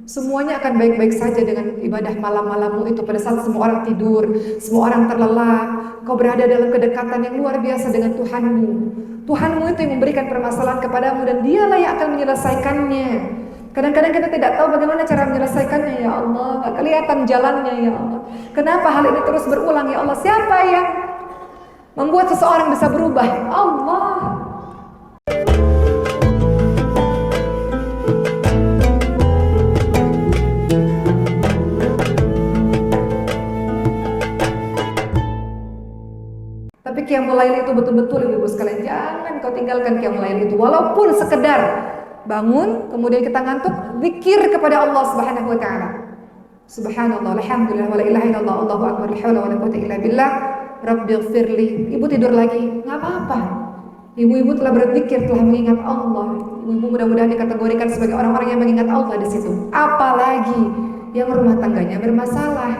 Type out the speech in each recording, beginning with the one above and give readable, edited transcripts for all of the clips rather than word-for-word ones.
Semuanya akan baik-baik saja dengan ibadah malam-malammu itu. Pada saat semua orang tidur, semua orang terlelap, kau berada dalam kedekatan yang luar biasa dengan Tuhanmu. Tuhanmu itu yang memberikan permasalahan kepadamu dan dialah yang akan menyelesaikannya. Kadang-kadang kita tidak tahu bagaimana cara menyelesaikannya, ya Allah. Gak kelihatan jalannya, ya Allah. Kenapa hal ini terus berulang, ya Allah? Siapa yang membuat seseorang bisa berubah? Allah. Tapi qiyamul lail itu betul-betul ibu-ibu sekalian, jangan kau tinggalkan qiyamul lail itu. Walaupun sekedar bangun, kemudian kita ngantuk, zikir kepada Allah Subhanahu wa taala. Subhanallah, alhamdulillah, wala ilaha illallah, Allahu akbar, la haula wala quwwata illa billah, rabbighfirli. Ibu tidur lagi, enggak apa-apa. Ibu-ibu telah berzikir, telah mengingat Allah. Ibu mudah-mudahan dikategorikan sebagai orang-orang yang mengingat Allah di situ. Apalagi yang rumah tangganya bermasalah.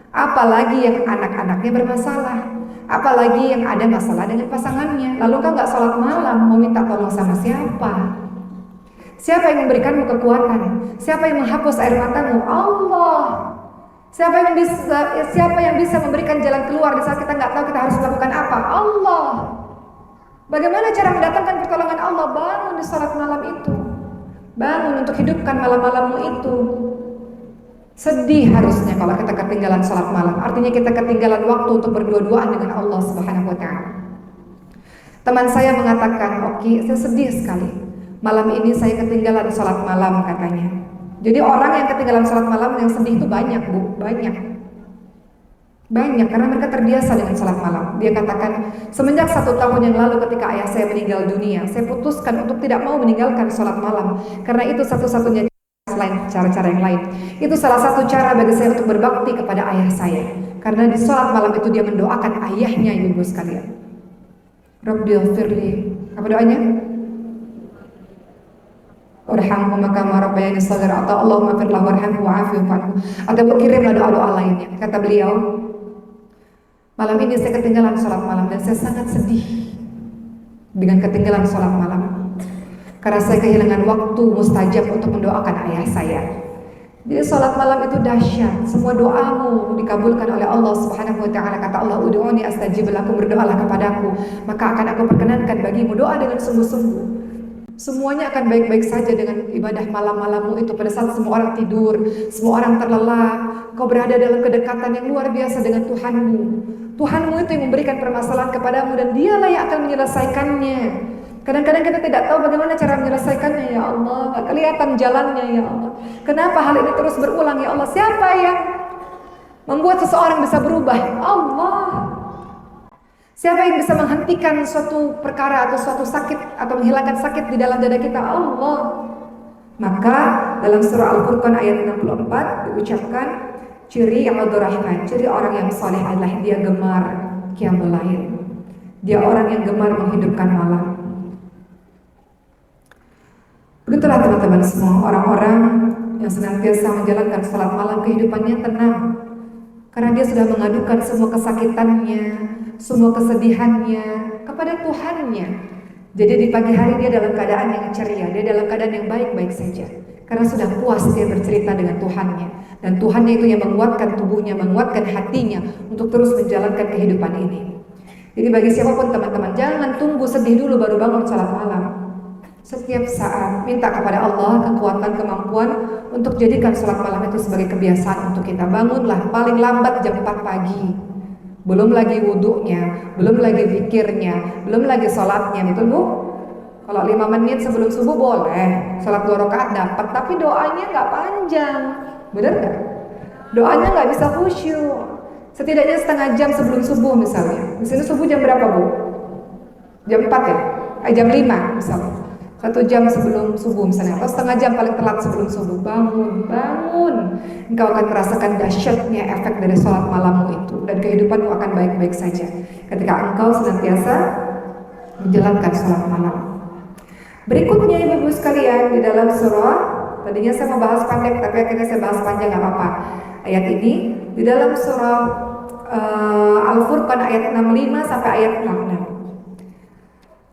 Apalagi yang anak-anaknya bermasalah. Apalagi yang ada masalah dengan pasangannya. Lalu kau nggak sholat malam, mau minta tolong sama siapa? Siapa yang memberikanmu kekuatan? Siapa yang menghapus air matamu? Allah. Siapa yang bisa memberikan jalan keluar di saat kita nggak tahu kita harus melakukan apa? Allah. Bagaimana cara mendatangkan pertolongan Allah? Bangun di sholat malam itu. Bangun untuk hidupkan malam-malammu itu. Sedih harusnya kalau kita ketinggalan sholat malam. Artinya kita ketinggalan waktu untuk berdua-duaan dengan Allah Subhanahu wa ta'ala. Teman saya mengatakan, Oki, saya sedih sekali. Malam ini saya ketinggalan sholat malam, katanya. Jadi orang yang ketinggalan sholat malam yang sedih itu banyak, Bu. Banyak, karena mereka terbiasa dengan sholat malam. Dia katakan, semenjak 1 tahun yang lalu ketika ayah saya meninggal dunia, saya putuskan untuk tidak mau meninggalkan sholat malam. Karena itu satu-satunya selain cara-cara yang lain. Itu salah satu cara bagi saya untuk berbakti kepada ayah saya. Karena di sholat malam itu dia mendoakan ayahnya, ibu sekalian. Rabbighfirli. Apa doanya? Warhamhuma kama rabbayani shaghira, atau Allahumma fir lahu warhamhu wa'afihi wa'fu. Atau kirimlah doa-doa lainnya. Kata beliau, malam ini saya ketinggalan sholat malam dan saya sangat sedih dengan ketinggalan sholat malam. Karena saya kehilangan waktu mustajab untuk mendoakan ayah saya. Jadi sholat malam itu dahsyat. Semua doamu dikabulkan oleh Allah Subhanahu wa ta'ala. Kata Allah, ud'uni astajib lakum, berdoalah kepadaku, maka akan aku perkenankan bagimu. Doa dengan sungguh-sungguh. Semuanya akan baik-baik saja dengan ibadah malam-malammu itu. Pada saat semua orang tidur, semua orang terlelap, kau berada dalam kedekatan yang luar biasa dengan Tuhanmu. Tuhanmu itu yang memberikan permasalahan kepadamu dan dialah yang akan menyelesaikannya. Kadang-kadang kita tidak tahu bagaimana cara menyelesaikannya, ya Allah. Gak kelihatan jalannya, ya Allah. Kenapa hal ini terus berulang, ya Allah? Siapa yang membuat seseorang bisa berubah? Allah. Siapa yang bisa menghentikan suatu perkara atau suatu sakit atau menghilangkan sakit di dalam dada kita? Allah. Maka dalam surah Al-Furqan ayat 64 diucapkan, ciri Ibadur Rahman, ciri orang yang saleh adalah dia gemar qiyamul lail. Dia orang yang gemar menghidupkan malam. Begitulah teman-teman semua, orang-orang yang senantiasa menjalankan salat malam kehidupannya tenang. Karena dia sudah mengadukan semua kesakitannya, semua kesedihannya kepada Tuhannya. Jadi di pagi hari dia dalam keadaan yang ceria, dia dalam keadaan yang baik-baik saja. Karena sudah puas dia bercerita dengan Tuhannya. Dan Tuhannya itu yang menguatkan tubuhnya, menguatkan hatinya untuk terus menjalankan kehidupan ini. Jadi bagi siapapun teman-teman, jangan tunggu sedih dulu baru bangun salat malam. Setiap saat minta kepada Allah kekuatan, kemampuan untuk jadikan sholat malam itu sebagai kebiasaan untuk kita. Bangunlah paling lambat jam 4 pagi. Belum lagi wudhunya, belum lagi zikirnya, belum lagi sholatnya, betul Bu? Kalau 5 menit sebelum subuh boleh, sholat 2 rakaat dapat, tapi doanya nggak panjang, benar nggak? Doanya nggak bisa khusyuk. Setidaknya setengah jam sebelum subuh misalnya. Di sini subuh jam berapa Bu? Jam 4 ya? Jam 5 misalnya. 1 jam sebelum subuh misalnya, atau setengah jam paling telat sebelum subuh. Bangun. Engkau akan merasakan dahsyatnya efek dari sholat malammu itu, dan kehidupanmu akan baik-baik saja ketika engkau senantiasa menjalankan sholat malam. Berikutnya ibu-ibu sekalian, di dalam surah, tadinya saya mau bahas pendek tapi akhirnya saya bahas panjang, gak apa-apa. Ayat ini di dalam surah Al-Furqan ayat 65 sampai ayat 66.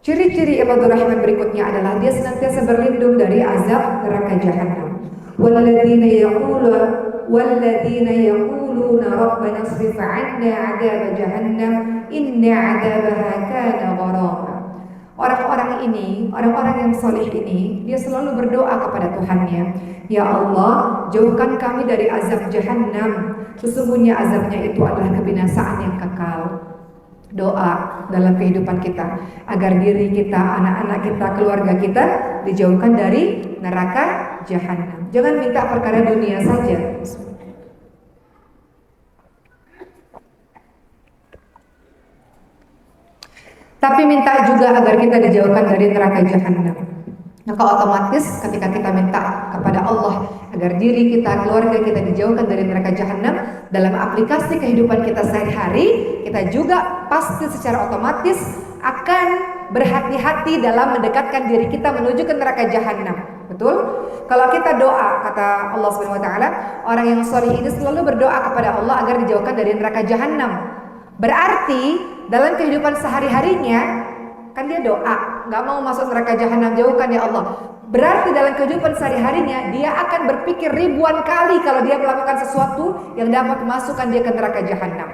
Ciri-ciri Ibadur Rahman berikutnya adalah dia senantiasa berlindung dari azab neraka jahanam. walladzina yaquluna rabbana isrif 'anna 'adzab jahannam inna 'adzabaha kana gharama. Orang-orang ini, orang-orang yang saleh ini, dia selalu berdoa kepada Tuhannya, ya Allah, jauhkan kami dari azab jahannam. Sesungguhnya azabnya itu adalah kebinasaan yang kekal. Doa dalam kehidupan kita agar diri kita, anak-anak kita, keluarga kita dijauhkan dari neraka jahannam. Jangan minta perkara dunia saja. Tapi minta juga agar kita dijauhkan dari neraka jahannam. Maka otomatis ketika kita minta kepada Allah agar diri kita, keluarga kita dijauhkan dari neraka jahannam, dalam aplikasi kehidupan kita sehari-hari, kita juga pasti secara otomatis akan berhati-hati dalam mendekatkan diri kita menuju ke neraka jahannam. Betul? Kalau kita doa, kata Allah Subhanahu wa taala, orang yang shalih ini selalu berdoa kepada Allah agar dijauhkan dari neraka jahannam. Berarti dalam kehidupan sehari-harinya kan dia doa, nggak mau masuk neraka jahanam, jauhkan ya Allah. Berarti dalam kehidupan sehari-harinya dia akan berpikir ribuan kali kalau dia melakukan sesuatu yang dapat memasukkan dia ke neraka jahanam.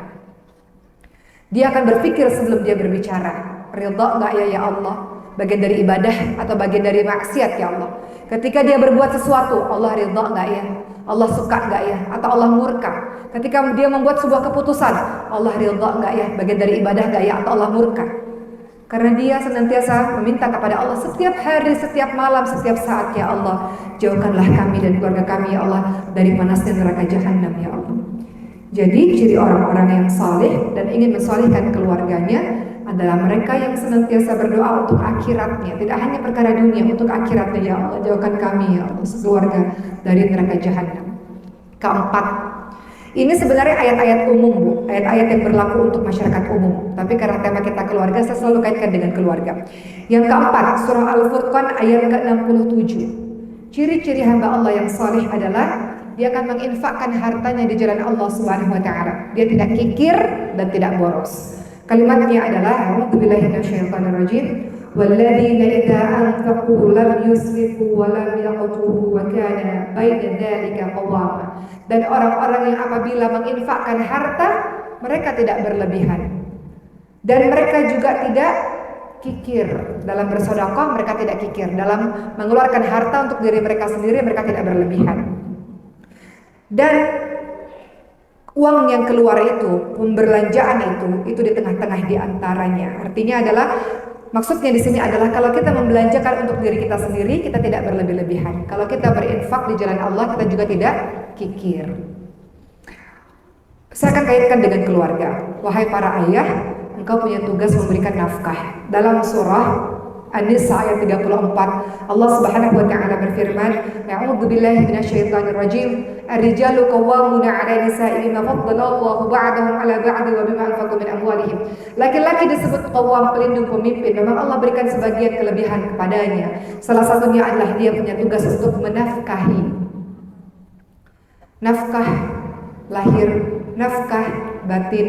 Dia akan berpikir sebelum dia berbicara, ridha nggak ya Allah, bagian dari ibadah atau bagian dari maksiat ya Allah. Ketika dia berbuat sesuatu, Allah ridha nggak ya, Allah suka nggak ya, atau Allah murka. Ketika dia membuat sebuah keputusan, Allah ridha nggak ya, bagian dari ibadah nggak ya, atau Allah murka. Karena dia senantiasa meminta kepada Allah setiap hari, setiap malam, setiap saat, ya Allah, jauhkanlah kami dan keluarga kami ya Allah dari panasnya neraka jahanam ya Allah. Jadi ciri orang-orang yang saleh dan ingin mensalihkan keluarganya adalah mereka yang senantiasa berdoa untuk akhiratnya, tidak hanya perkara dunia, untuk akhiratnya ya Allah, jauhkan kami ya Allah sekeluarga dari neraka jahanam. Keempat, ini sebenarnya ayat-ayat umum Bu, ayat-ayat yang berlaku untuk masyarakat umum. Tapi karena tema kita keluarga, saya selalu kaitkan dengan keluarga. Yang keempat, surah Al-Furqan ayat ke-67. Ciri-ciri hamba Allah yang saleh adalah dia akan menginfakkan hartanya di jalan Allah Subhanahu wa taala. Dia tidak kikir dan tidak boros. Kalimatnya adalah a'udzubillahi minasyaitonirrajim. Walladzina idza anfaqu lam yusrifu wa lam yaqturu wa kana baina dzalika qawama. Dan orang-orang yang apabila menginfakkan harta, mereka tidak berlebihan. Dan mereka juga tidak kikir dalam bersedekah, mereka tidak kikir dalam mengeluarkan harta untuk diri mereka sendiri, mereka tidak berlebihan. Dan uang yang keluar itu, pembelanjaan itu di tengah-tengah di antaranya. Artinya adalah, maksudnya di sini adalah kalau kita membelanjakan untuk diri kita sendiri, kita tidak berlebih-lebihan. Kalau kita berinfak di jalan Allah, kita juga tidak kikir. Saya akan kaitkan dengan keluarga. Wahai para ayah, engkau punya tugas memberikan nafkah. Dalam surah An-Nisa ayat 34, Allah Subhanahu wa taala berfirman, "A'udzubillahi minasyaitonirrajim. Ar-rijalu qawwamuna 'ala nisa'i bima faddalallahu ba'dahum 'ala ba'd wa bima anfaqu min amwalihim." Laki-laki disebut qawwam, pelindung, pemimpin. Memang Allah berikan sebagian kelebihan kepadanya. Salah satunya adalah dia punya tugas untuk menafkahi. Nafkah lahir, nafkah batin,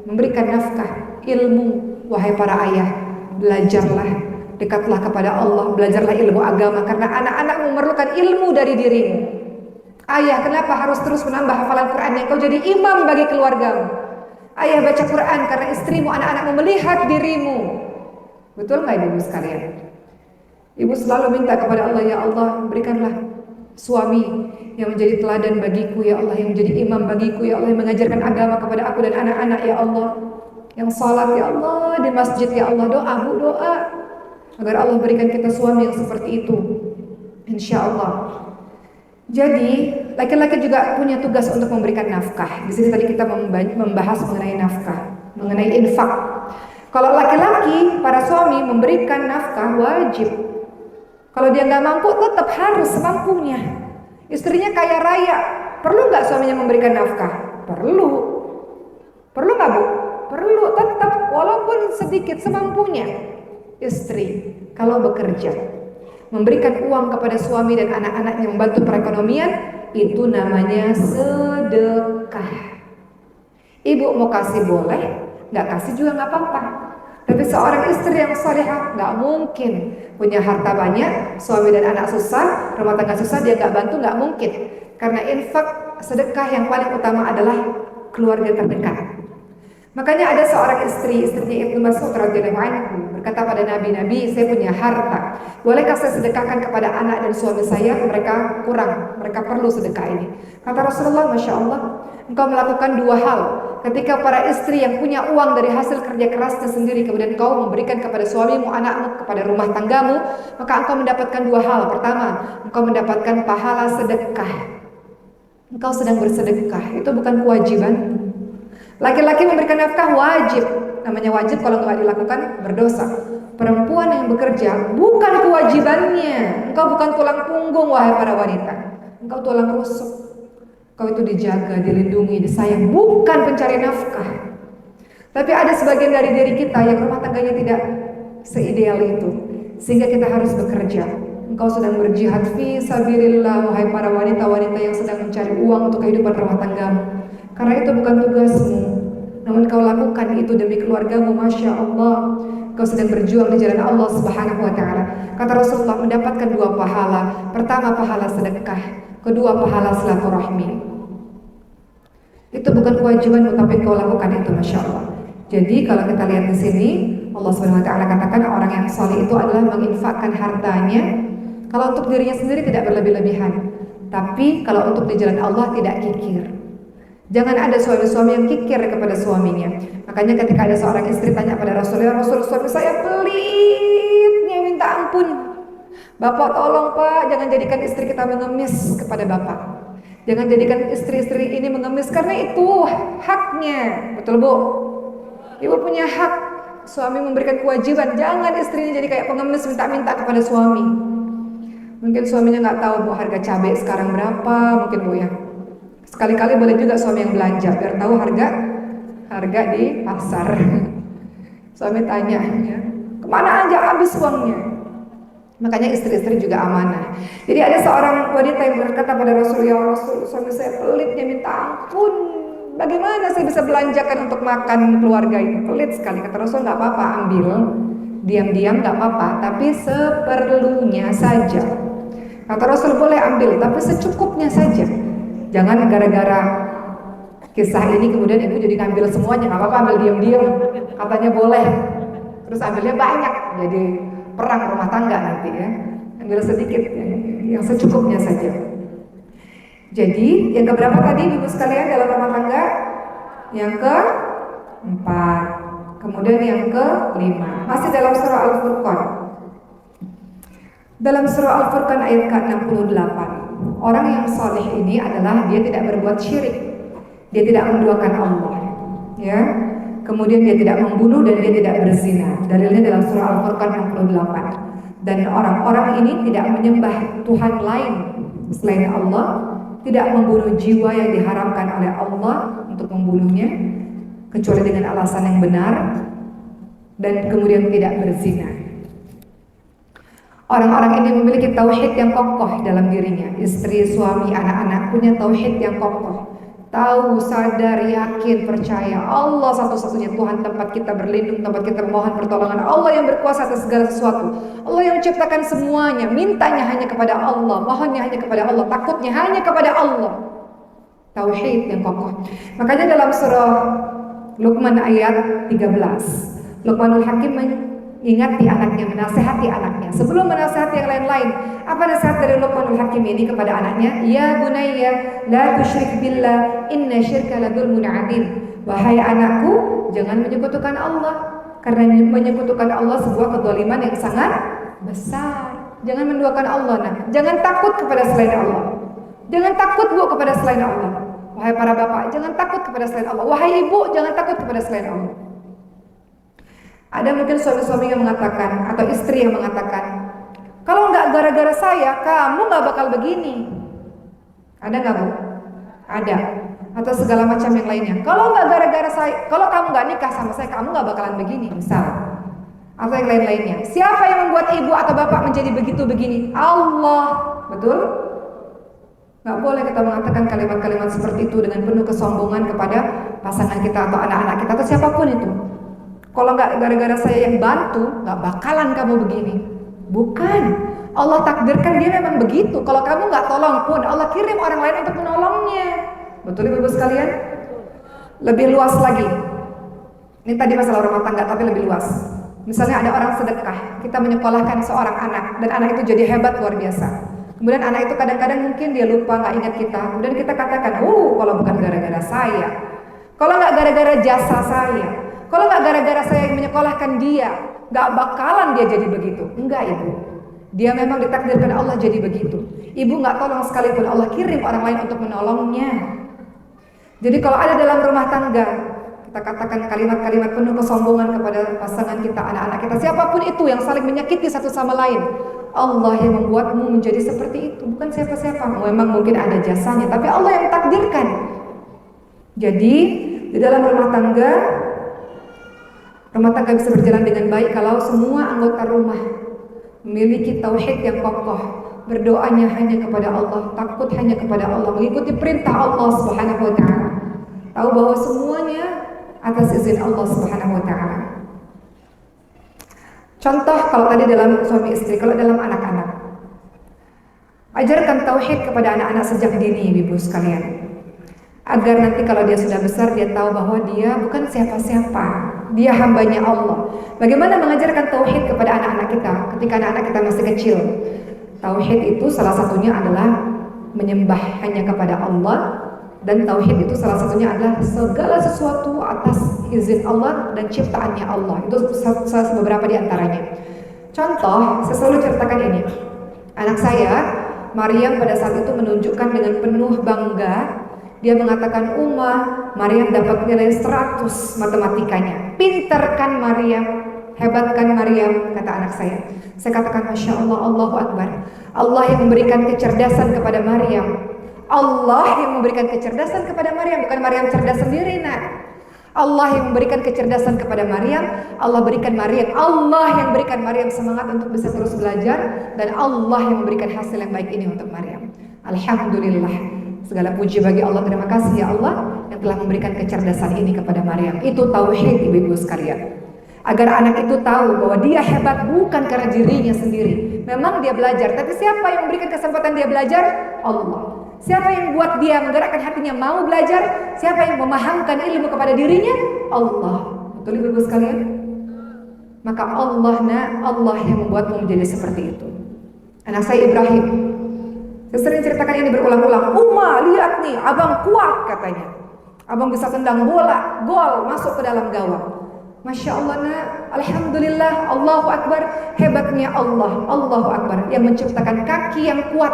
memberikan nafkah ilmu. Wahai para ayah, belajarlah, dekatlah kepada Allah, belajarlah ilmu agama, karena anak-anak memerlukan ilmu dari dirimu. Ayah, kenapa harus terus menambah hafalan Qurannya? Kau jadi imam bagi keluargamu. Ayah, baca Quran karena istrimu, anak-anakmu melihat dirimu. Betul nggak ibu sekalian? Ibu selalu minta kepada Allah, ya Allah, berikanlah suami yang menjadi teladan bagiku, ya Allah, yang menjadi imam bagiku, ya Allah, yang mengajarkan agama kepada aku dan anak-anak, ya Allah, yang salat, ya Allah, di masjid, ya Allah. Doa Bu, doa agar Allah berikan kita suami yang seperti itu, insya Allah. Jadi laki-laki juga punya tugas untuk memberikan nafkah. Di sini tadi kita membahas mengenai nafkah, mengenai infak. Kalau laki-laki, para suami memberikan nafkah wajib. Kalau dia nggak mampu, tetap harus semampunya. Istrinya kaya raya, perlu nggak suaminya memberikan nafkah? Perlu. Perlu nggak Bu? Perlu, tetap, walaupun sedikit, semampunya. Istri kalau bekerja memberikan uang kepada suami dan anak-anaknya, membantu perekonomian, itu namanya sedekah. Ibu mau kasih boleh, nggak kasih juga nggak apa-apa. Tapi seorang istri yang salehah nggak mungkin Punya harta banyak, suami dan anak susah, rumah tangga susah, dia nggak bantu nggak mungkin. Karena infak sedekah yang paling utama adalah keluarga terdekat. Makanya ada seorang istri, istrinya Ibnu Mas'ud radhiyallahu anhu berkata pada Nabi, saya punya harta, bolehkah saya sedekahkan kepada anak dan suami saya? Mereka kurang, mereka perlu sedekah ini. Kata Rasulullah, Masya Allah, engkau melakukan dua hal. Ketika para istri yang punya uang dari hasil kerja kerasnya sendiri, kemudian engkau memberikan kepada suamimu, anakmu, kepada rumah tanggamu, maka engkau mendapatkan dua hal. Pertama, engkau mendapatkan pahala sedekah. Engkau sedang bersedekah, itu bukan kewajiban. Laki-laki memberikan nafkah wajib, namanya wajib, kalau nggak dilakukan berdosa. Perempuan yang bekerja bukan kewajibannya. Engkau bukan tulang punggung, wahai para wanita. Engkau tulang rusuk. Engkau itu dijaga, dilindungi, disayang, bukan pencari nafkah. Tapi ada sebagian dari diri kita yang rumah tangganya tidak seideal itu, sehingga kita harus bekerja. Engkau sedang berjihad fi sabilillah, wahai para wanita-wanita yang sedang mencari uang untuk kehidupan rumah tanggamu. Karena itu bukan tugasmu, namun kau lakukan itu demi keluargamu. Masya Allah, kau sedang berjuang di jalan Allah Subhanahu wa Ta'ala. Kata Rasulullah, mendapatkan dua pahala. Pertama, pahala sedekah. Kedua, pahala silaturahmi. Itu bukan kewajibanmu, tapi kau lakukan itu. Masya Allah. Jadi kalau kita lihat di sini, Allah Subhanahu wa Ta'ala katakan orang yang saleh itu adalah menginfakkan hartanya. Kalau untuk dirinya sendiri tidak berlebih-lebihan, tapi kalau untuk di jalan Allah tidak kikir. Jangan ada suami-suami yang kikir kepada suaminya. Makanya ketika ada seorang istri tanya pada Rasulullah, Rasul, suami saya pelitnya minta ampun. Bapak tolong Pak, jangan jadikan istri kita mengemis kepada Bapak. Jangan jadikan istri-istri ini mengemis, karena itu haknya. Betul Bu? Ibu punya hak. Suami memberikan kewajiban. Jangan istrinya jadi kayak pengemis minta-minta kepada suami. Mungkin suaminya nggak tahu Bu harga cabai sekarang berapa, mungkin Bu ya. Sekali-kali boleh juga suami yang belanja biar tahu harga di pasar. Suami tanya, ya, kemana aja habis uangnya? Makanya istri-istri juga amanah. Jadi ada seorang wanita yang berkata pada Rasulullah, ya Rasul, suami saya pelitnya minta ampun. Bagaimana saya bisa belanjakan untuk makan keluarga ini? Pelit sekali. Kata Rasul, nggak apa-apa, ambil diam-diam nggak apa-apa, tapi seperlunya saja. Kata Rasul, boleh ambil, tapi secukupnya saja. Jangan gara-gara kisah ini kemudian ibu jadi ngambil semuanya. Nggak apa-apa, ambil diam-diam, katanya boleh, terus ambilnya banyak, jadi perang rumah tangga nanti ya. Ambil sedikit, yang secukupnya saja. Jadi yang keberapa tadi ibu sekalian dalam rumah tangga? Yang ke-4, kemudian yang ke-5. Masih dalam surah Al-Furqan. Dalam surah Al-Furqan ayat ke-68, orang yang saleh ini adalah dia tidak berbuat syirik, dia tidak menduakan Allah, ya. Kemudian dia tidak membunuh dan dia tidak berzina. Dalilnya dalam surah Al-Furqan 68. Dan orang-orang ini tidak menyembah Tuhan lain selain Allah, tidak membunuh jiwa yang diharamkan oleh Allah untuk membunuhnya kecuali dengan alasan yang benar, dan kemudian tidak berzina. Orang-orang ini memiliki tauhid yang kokoh dalam dirinya. Istri, suami, anak-anak punya tauhid yang kokoh. Tahu, sadar, yakin, percaya Allah satu-satunya Tuhan, tempat kita berlindung, tempat kita memohon pertolongan. Allah yang berkuasa atas segala sesuatu. Allah yang menciptakan semuanya. Mintanya hanya kepada Allah, mohonnya hanya kepada Allah, takutnya hanya kepada Allah. Tauhid yang kokoh. Makanya dalam surah Luqman ayat 13, Luqmanul Hakim ingati anaknya, menasehati anaknya. Sebelum menasehati yang lain-lain, apa nasihat dari Luqmanul Hakim ini kepada anaknya? Ya bunayya, la tusyrik billah, inna syirka la dzulmun adzim. Wahai anakku, jangan menyekutukan Allah, karena menyekutukan Allah sebuah kezaliman yang sangat besar. Jangan menduakan Allah, nah. Jangan takut kepada selain Allah. Jangan takut Bu kepada selain Allah. Wahai para bapak, jangan takut kepada selain Allah. Wahai ibu, jangan takut kepada selain Allah. Ada mungkin suami-suami yang mengatakan, atau istri yang mengatakan, kalau nggak gara-gara saya, kamu nggak bakal begini. Ada nggak Bu? Ada. Atau segala macam yang lainnya. Kalau nggak gara-gara saya, kalau kamu nggak nikah sama saya, kamu nggak bakalan begini. Misal. Atau yang lain-lainnya. Siapa yang membuat ibu atau bapak menjadi begitu begini? Allah. Betul? Nggak boleh kita mengatakan kalimat-kalimat seperti itu dengan penuh kesombongan kepada pasangan kita atau anak-anak kita atau siapapun itu. Kalau nggak gara-gara saya yang bantu, nggak bakalan kamu begini. Bukan. Allah takdirkan dia memang begitu. Kalau kamu nggak tolong pun, Allah kirim orang lain untuk menolongnya. Betul ibu sekalian? Lebih luas lagi. Ini tadi masalah rumah tangga, tapi lebih luas. Misalnya ada orang sedekah, kita menyekolahkan seorang anak, dan anak itu jadi hebat luar biasa. Kemudian anak itu kadang-kadang mungkin dia lupa, nggak ingat kita. Kemudian kita katakan, kalau bukan gara-gara saya, kalau nggak gara-gara jasa saya, kalau nggak gara-gara saya yang menyekolahkan dia, nggak bakalan dia jadi begitu. Enggak ibu, dia memang ditakdirkan Allah jadi begitu. Ibu nggak tolong sekalipun, Allah kirim orang lain untuk menolongnya. Jadi kalau ada dalam rumah tangga, kita katakan kalimat-kalimat penuh kesombongan kepada pasangan kita, anak-anak kita, siapapun itu yang saling menyakiti satu sama lain, Allah yang membuatmu menjadi seperti itu, bukan siapa-siapa. Memang mungkin ada jasanya, tapi Allah yang takdirkan. Jadi di dalam rumah tangga bisa berjalan dengan baik kalau semua anggota rumah memiliki tauhid yang kokoh, berdoanya hanya kepada Allah, takut hanya kepada Allah, mengikuti perintah Allah Subhanahu wa taala. Tahu bahwa semuanya atas izin Allah Subhanahu wa taala. Contoh kalau tadi dalam suami istri, kalau dalam anak-anak, ajarkan tauhid kepada anak-anak sejak dini ibu sekalian, agar nanti kalau dia sudah besar dia tahu bahwa dia bukan siapa-siapa, dia hambanya Allah. Bagaimana mengajarkan tauhid kepada anak-anak kita ketika anak-anak kita masih kecil? Tauhid itu salah satunya adalah menyembah hanya kepada Allah, dan tauhid itu salah satunya adalah segala sesuatu atas izin Allah dan ciptaannya Allah. Itu beberapa di antaranya. Contoh, saya selalu ceritakan ini. Anak saya, Maryam, pada saat itu menunjukkan dengan penuh bangga. Dia mengatakan, Maryam dapat nilai 100 matematikanya. Pintar kan Maryam? Hebat kan Maryam? Kata anak saya. Saya katakan, Masya Allah, Allahu Akbar. Allah yang memberikan kecerdasan kepada Maryam. Allah yang memberikan kecerdasan kepada Maryam, bukan Maryam cerdas sendiri, nak. Allah yang memberikan kecerdasan kepada Maryam, Allah berikan Maryam, Allah yang berikan Maryam semangat untuk bisa terus belajar, dan Allah yang memberikan hasil yang baik ini untuk Maryam. Alhamdulillah, segala puji bagi Allah. Terima kasih ya Allah yang telah memberikan kecerdasan ini kepada Maryam. Itu tauhid ibu-ibu sekalian. Agar anak itu tahu bahwa dia hebat bukan karena dirinya sendiri. Memang dia belajar, tapi siapa yang memberikan kesempatan dia belajar? Allah. Siapa yang buat dia menggerakkan hatinya mau belajar? Siapa yang memahamkan ilmu kepada dirinya? Allah. Betul ibu-ibu sekalian? Maka Allah yang membuatmu menjadi seperti itu. Anak saya Ibrahim, saya sering ceritakan ini berulang-ulang. Lihat nih, abang kuat katanya. Abang bisa tendang bola, gol, masuk ke dalam gawang. Masya Allah, nak. Alhamdulillah, Allahu Akbar. Hebatnya Allah, Allahu Akbar, yang menciptakan kaki yang kuat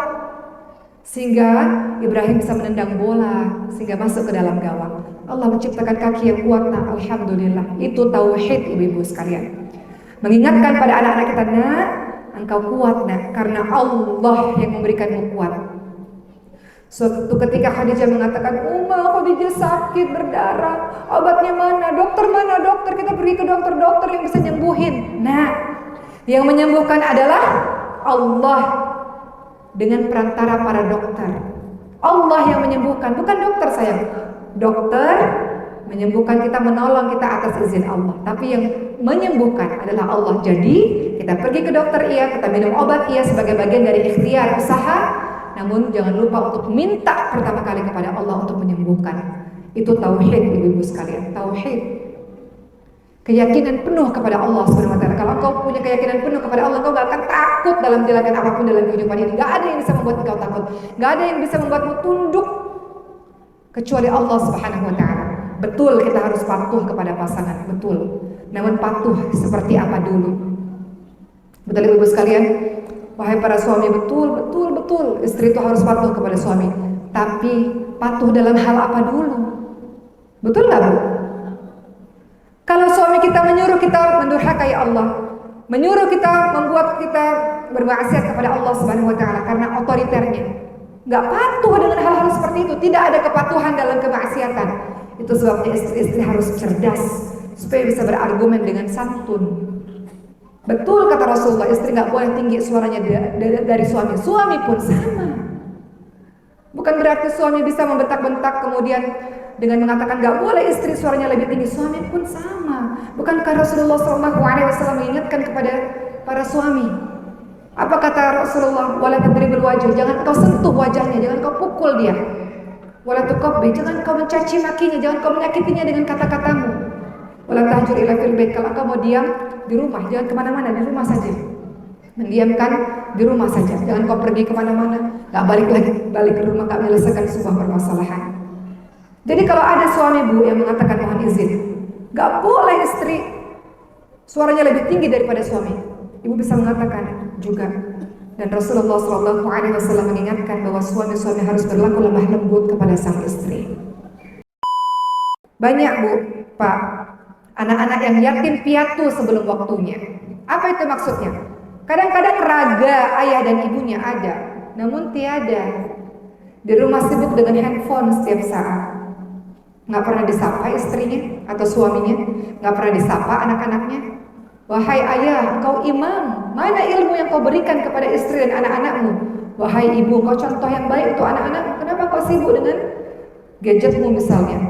sehingga Ibrahim bisa menendang bola, sehingga masuk ke dalam gawang. Allah menciptakan kaki yang kuat, nak. Alhamdulillah. Itu tauhid ibu-ibu sekalian. Mengingatkan pada anak-anak kita, nak, engkau kuat, nak, karena Allah yang memberikanmu kuat. Suatu ketika Khadijah mengatakan, Khadijah sakit, berdarah, obatnya mana? Dokter, kita pergi ke dokter yang bisa nyembuhin. Nah, yang menyembuhkan adalah Allah dengan perantara para dokter. Allah yang menyembuhkan, bukan dokter sayang. Dokter menyembuhkan kita, menolong kita atas izin Allah, tapi yang menyembuhkan adalah Allah. Jadi kita pergi ke dokter, kita minum obat sebagai bagian dari ikhtiar usaha. Namun jangan lupa untuk minta pertama kali kepada Allah untuk menyembuhkan. Itu tauhid ibu-ibu sekalian, tauhid. Keyakinan penuh kepada Allah Subhanahu wa taala. Kalau kau punya keyakinan penuh kepada Allah, kau gak akan takut dalam menjalankan apapun dalam kehidupan ini. Gak ada yang bisa membuat kau takut. Gak ada yang bisa membuatmu tunduk kecuali Allah Subhanahu wa taala. Betul kita harus patuh kepada pasangan, betul. Namun patuh seperti apa dulu? Betul ibu-ibu sekalian? Wahai para suami, betul istri itu harus patuh kepada suami. Tapi patuh dalam hal apa dulu? Betul gak Bu? Kalau suami kita menyuruh kita mendurhakai Allah, menyuruh kita, membuat kita bermaksiat kepada Allah Subhanahu wa taala karena otoriternya, gak patuh dengan hal-hal seperti itu. Tidak ada kepatuhan dalam kemaksiatan. Itu sebabnya istri-istri harus cerdas supaya bisa berargumen dengan santun. Betul kata Rasulullah, istri gak boleh tinggi suaranya dari suami. Suami pun sama. Bukan berarti suami bisa membentak-bentak kemudian dengan mengatakan gak boleh istri suaranya lebih tinggi. Suami pun sama. Bukankah Rasulullah SAW mengingatkan kepada para suami, Apa kata Rasulullah? Wala tadribul wajah, jangan kau sentuh wajahnya, jangan kau pukul dia. Wala tuqabbi, jangan kau mencaci makinya, jangan kau menyakitinya dengan kata-katamu. Wala tahjur ila fil bait, kalau kau mau diam di rumah, jangan kemana-mana, di rumah saja. Mendiamkan di rumah saja, jangan kau pergi kemana-mana, gak balik lagi, balik ke rumah, gak menyelesaikan sebuah permasalahan. Jadi kalau ada suami bu yang mengatakan mohon izin, gak boleh istri suaranya lebih tinggi daripada suami. Ibu bisa mengatakan juga. Dan Rasulullah SAW mengingatkan bahwa suami-suami harus berlaku lemah lembut kepada sang istri. Banyak bu, pak, anak-anak yang yatim piatu sebelum waktunya. Apa itu maksudnya? Kadang-kadang raga ayah dan ibunya ada, namun tiada. Di rumah sibuk dengan handphone setiap saat. Nggak pernah disapa istrinya atau suaminya, nggak pernah disapa anak-anaknya. Wahai ayah, engkau imam, mana ilmu yang kau berikan kepada istri dan anak-anakmu? Wahai ibu, engkau contoh yang baik untuk anak-anakmu. Kenapa kau sibuk dengan gadgetmu misalnya?